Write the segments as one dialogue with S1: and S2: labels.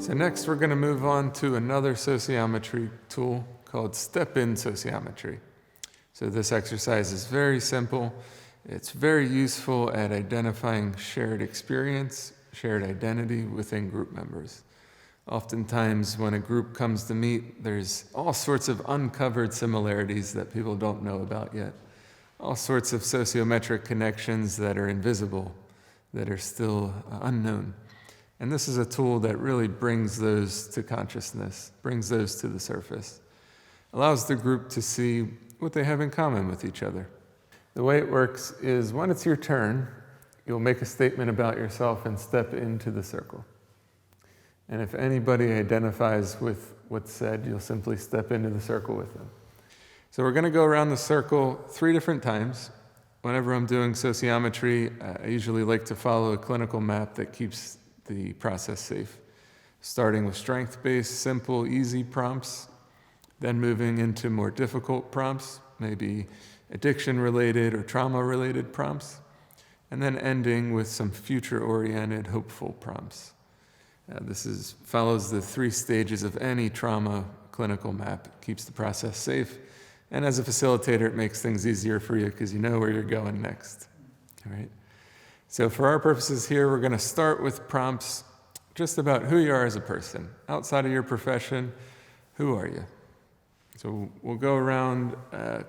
S1: So next we're going to move on to another sociometry tool called step-in sociometry. So this exercise is very simple. It's very useful at identifying shared experience, shared identity within group members. Oftentimes when a group comes to meet, there's all sorts of uncovered similarities that people don't know about yet. All sorts of sociometric connections that are invisible, that are still unknown. And this is a tool that really brings those to consciousness, brings those to the surface, allows the group to see what they have in common with each other. The way it works is when it's your turn, you'll make a statement about yourself and step into the circle. And if anybody identifies with what's said, you'll simply step into the circle with them. So we're going to go around the circle 3 different times. Whenever I'm doing sociometry, I usually like to follow a clinical map that keeps the process safe, starting with strength-based, simple, easy prompts, then moving into more difficult prompts, maybe addiction-related or trauma-related prompts, and then ending with some future-oriented, hopeful prompts. This follows the 3 stages of any trauma clinical map. It keeps the process safe, and as a facilitator, it makes things easier for you because you know where you're going next. All right? So for our purposes here, we're going to start with prompts just about who you are as a person. Outside of your profession, who are you? So we'll go around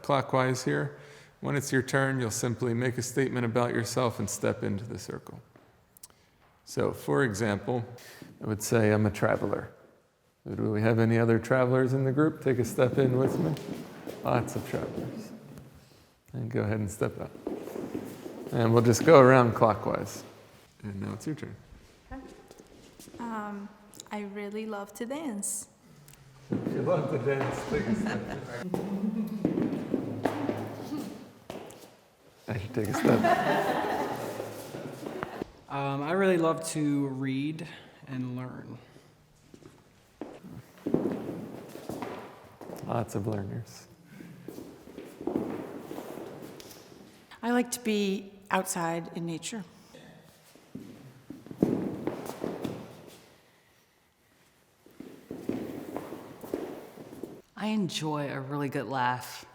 S1: clockwise here. When it's your turn, you'll simply make a statement about yourself and step into the circle. So for example, I would say I'm a traveler. Do we have any other travelers in the group? Take a step in with me. Lots of travelers. And go ahead and step up. And we'll just go around clockwise. And now it's your turn.
S2: I really love to dance.
S1: If you love to dance, take a step. I should take a step.
S3: I really love to read and learn.
S1: Lots of learners.
S4: I like to be outside in nature.
S5: I enjoy a really good laugh.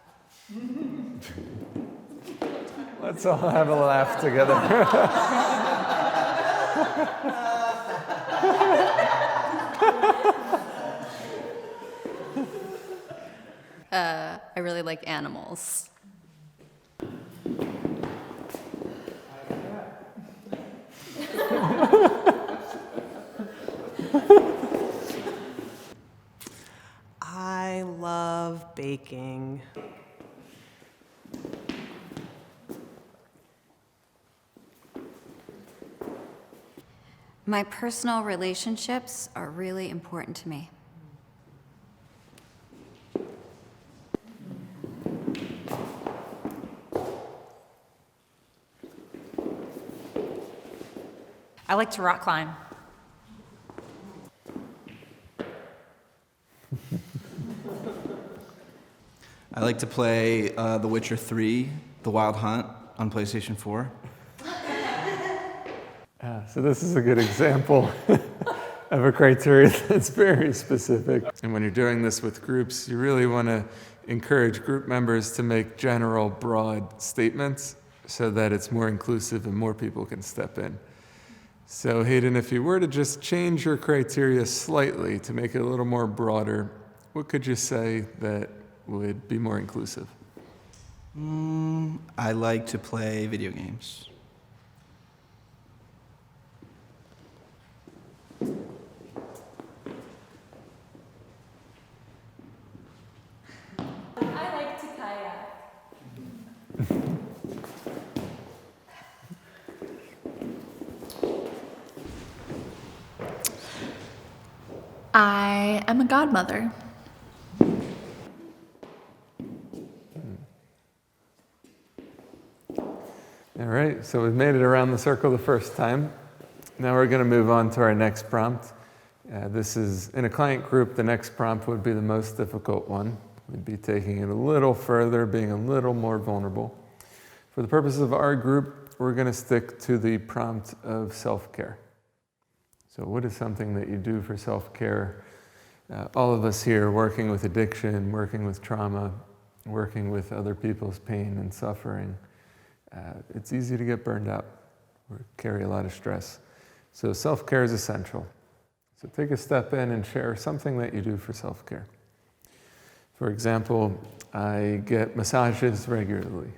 S1: Let's all have a laugh together.
S6: I really like animals.
S7: I love baking.
S6: My personal relationships are really important to me.
S5: I like to rock climb.
S8: I like to play The Witcher 3, The Wild Hunt on PlayStation 4.
S1: So this is a good example of a criteria that's very specific. And when you're doing this with groups, you really want to encourage group members to make general, broad statements so that it's more inclusive and more people can step in. So Hayden, if you were to just change your criteria slightly to make it a little more broader, what could you say that would be more inclusive?
S8: I like to play video games.
S2: I like to kayak. I am a godmother.
S1: All right, so we've made it around the circle the first time. Now we're going to move on to our next prompt. This is, in a client group, the next prompt would be the most difficult one. We'd be taking it a little further, being a little more vulnerable. For the purposes of our group, we're going to stick to the prompt of self-care. So what is something that you do for self-care? All of us here working with addiction, working with trauma, working with other people's pain and suffering, it's easy to get burned out or carry a lot of stress. So self-care is essential. So take a step in and share something that you do for self-care. For example, I get massages regularly.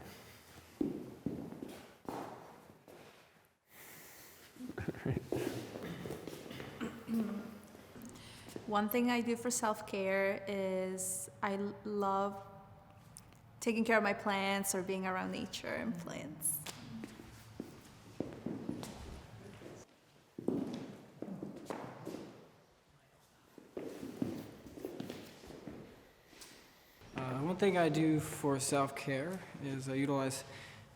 S2: One thing I do for self-care is I love taking care of my plants or being around nature and plants.
S3: One thing I do for self-care is I utilize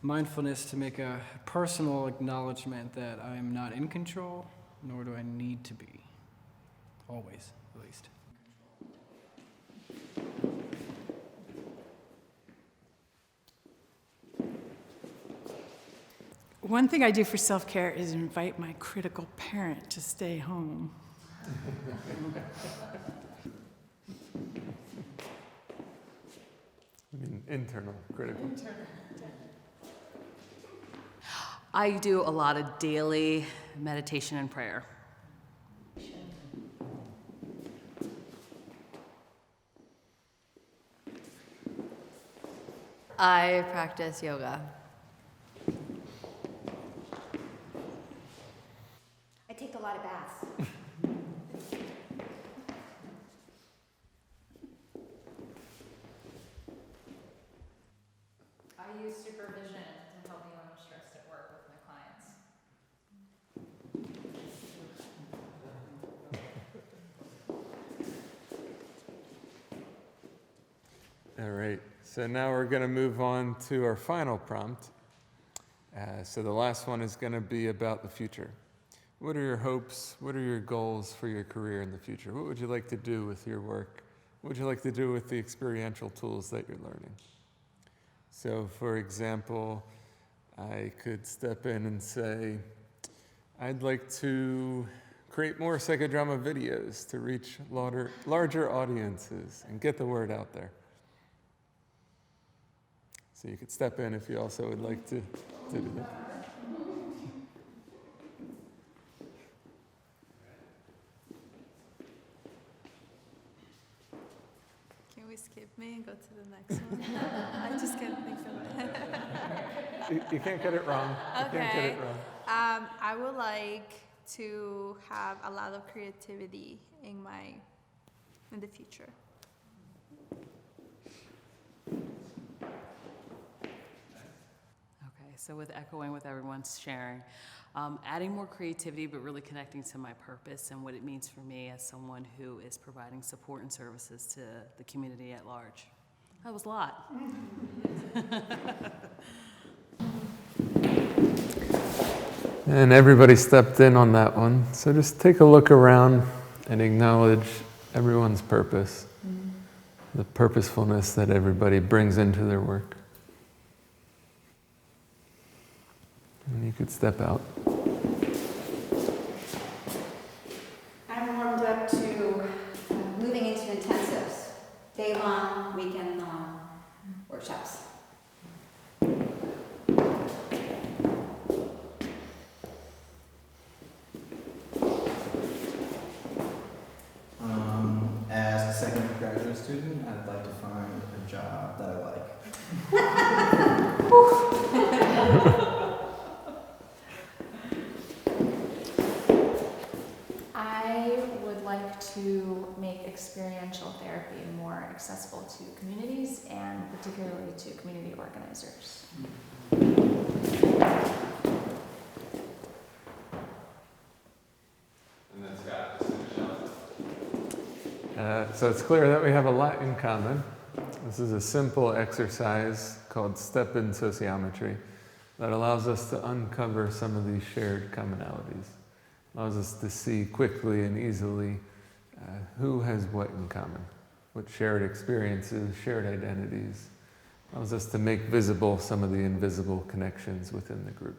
S3: mindfulness to make a personal acknowledgement that I am not in control, nor do I need to be. Always, at least.
S4: One thing I do for self-care is invite my critical parent to stay home.
S1: I mean, internal, critical.
S5: I do a lot of daily meditation and prayer.
S9: I practice yoga.
S6: I take a lot of baths.
S9: I use supervision to help me when I'm stressed at work with my clients.
S1: All right, so now we're going to move on to our final prompt. So the last one is going to be about the future. What are your hopes? What are your goals for your career in the future? What would you like to do with your work? What would you like to do with the experiential tools that you're learning? So for example, I could step in and say, I'd like to create more psychodrama videos to reach larger audiences and get the word out there. So you could step in if you also would like to do that.
S2: Can we skip me and go to the next one? I just can't think of it.
S1: You can't get it wrong. You can't get it wrong.
S2: I would like to have a lot of creativity in the future.
S5: Okay, so with echoing with everyone's sharing, adding more creativity, but really connecting to my purpose and what it means for me as someone who is providing support and services to the community at large. That was a lot.
S1: And everybody stepped in on that one. So just take a look around and acknowledge everyone's purpose, the purposefulness that everybody brings into their work. And you could step out.
S6: I'm warmed up to moving into intensives, day-long, weekend-long workshops.
S8: As a second graduate student, I'd like to find a job that I like.
S10: I would like to make experiential therapy more accessible to communities and particularly to community organizers.
S1: And then Scott, just finish up. So it's clear that we have a lot in common. This is a simple exercise called Step in Sociometry that allows us to uncover some of these shared commonalities. Allows us to see quickly and easily who has what in common, what shared experiences, shared identities. Allows us to make visible some of the invisible connections within the group.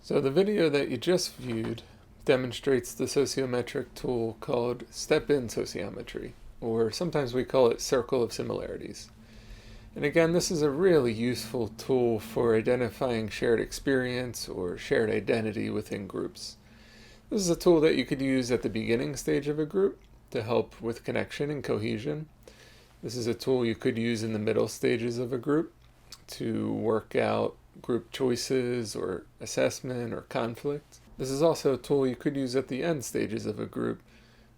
S1: So the video that you just viewed demonstrates the sociometric tool called step-in sociometry, or sometimes we call it circle of similarities. And again, this is a really useful tool for identifying shared experience or shared identity within groups. This is a tool that you could use at the beginning stage of a group to help with connection and cohesion. This is a tool you could use in the middle stages of a group to work out group choices or assessment or conflict. This is also a tool you could use at the end stages of a group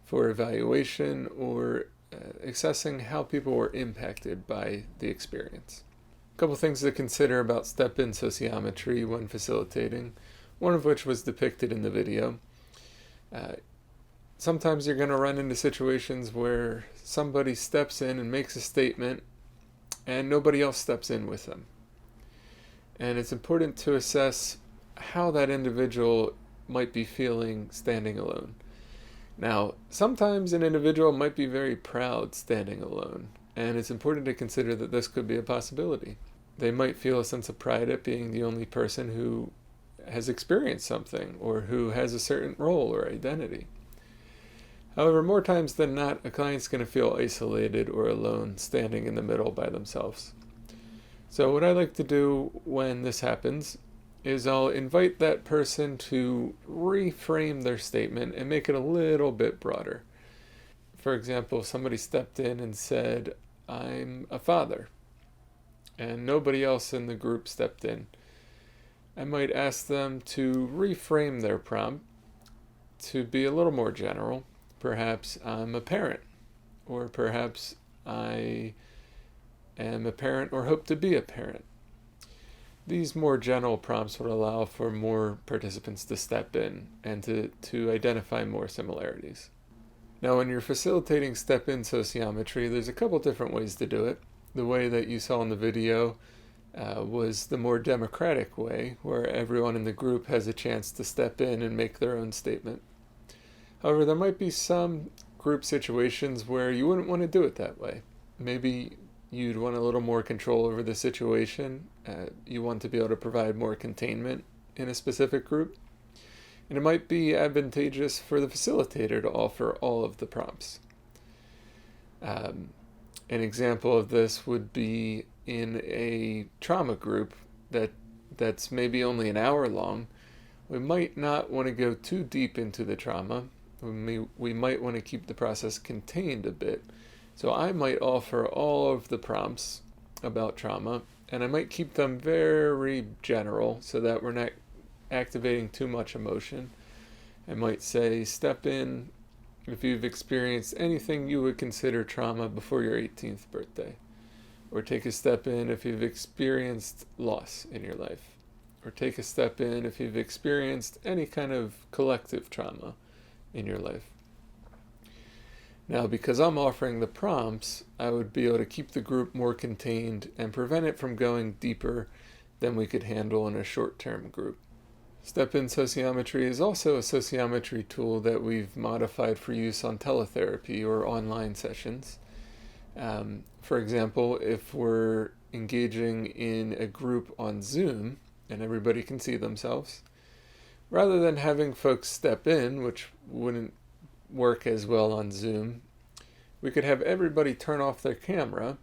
S1: for evaluation or assessing how people were impacted by the experience. A couple things to consider about step-in sociometry when facilitating, one of which was depicted in the video. Sometimes you're going to run into situations where somebody steps in and makes a statement and nobody else steps in with them. And it's important to assess how that individual might be feeling standing alone. Now, sometimes an individual might be very proud standing alone, and it's important to consider that this could be a possibility. They might feel a sense of pride at being the only person who has experienced something or who has a certain role or identity. However, more times than not, a client's going to feel isolated or alone standing in the middle by themselves. So what I like to do when this happens is I'll invite that person to reframe their statement and make it a little bit broader. For example, somebody stepped in and said, "I'm a father," and nobody else in the group stepped in. I might ask them to reframe their prompt to be a little more general. Perhaps I'm a parent, or perhaps I am a parent or hope to be a parent. These more general prompts would allow for more participants to step in and to identify more similarities. Now, when you're facilitating step-in sociometry, there's a couple different ways to do it. The way that you saw in the video was the more democratic way, where everyone in the group has a chance to step in and make their own statement. However, there might be some group situations where you wouldn't want to do it that way. Maybe you'd want a little more control over the situation. You want to be able to provide more containment in a specific group. And it might be advantageous for the facilitator to offer all of the prompts. An example of this would be in a trauma group that's maybe only an hour long. We might not want to go too deep into the trauma. We might want to keep the process contained a bit. So I might offer all of the prompts about trauma, and I might keep them very general so that we're not activating too much emotion. I might say, step in if you've experienced anything you would consider trauma before your 18th birthday. Or take a step in if you've experienced loss in your life. Or take a step in if you've experienced any kind of collective trauma in your life. Now, because I'm offering the prompts, I would be able to keep the group more contained and prevent it from going deeper than we could handle in a short-term group. Step-in sociometry is also a sociometry tool that we've modified for use on teletherapy or online sessions. For example, if we're engaging in a group on Zoom and everybody can see themselves, rather than having folks step in, which wouldn't work as well on Zoom, we could have everybody turn off their camera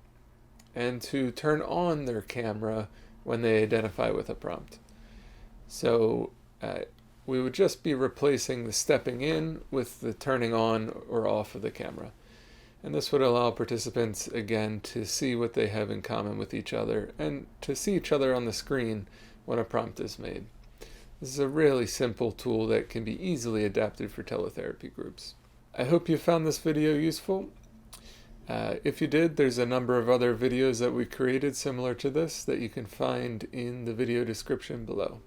S1: and to turn on their camera when they identify with a prompt. So we would just be replacing the stepping in with the turning on or off of the camera. And this would allow participants, again, to see what they have in common with each other and to see each other on the screen when a prompt is made. This is a really simple tool that can be easily adapted for teletherapy groups. I hope you found this video useful. If you did, there's a number of other videos that we created similar to this that you can find in the video description below.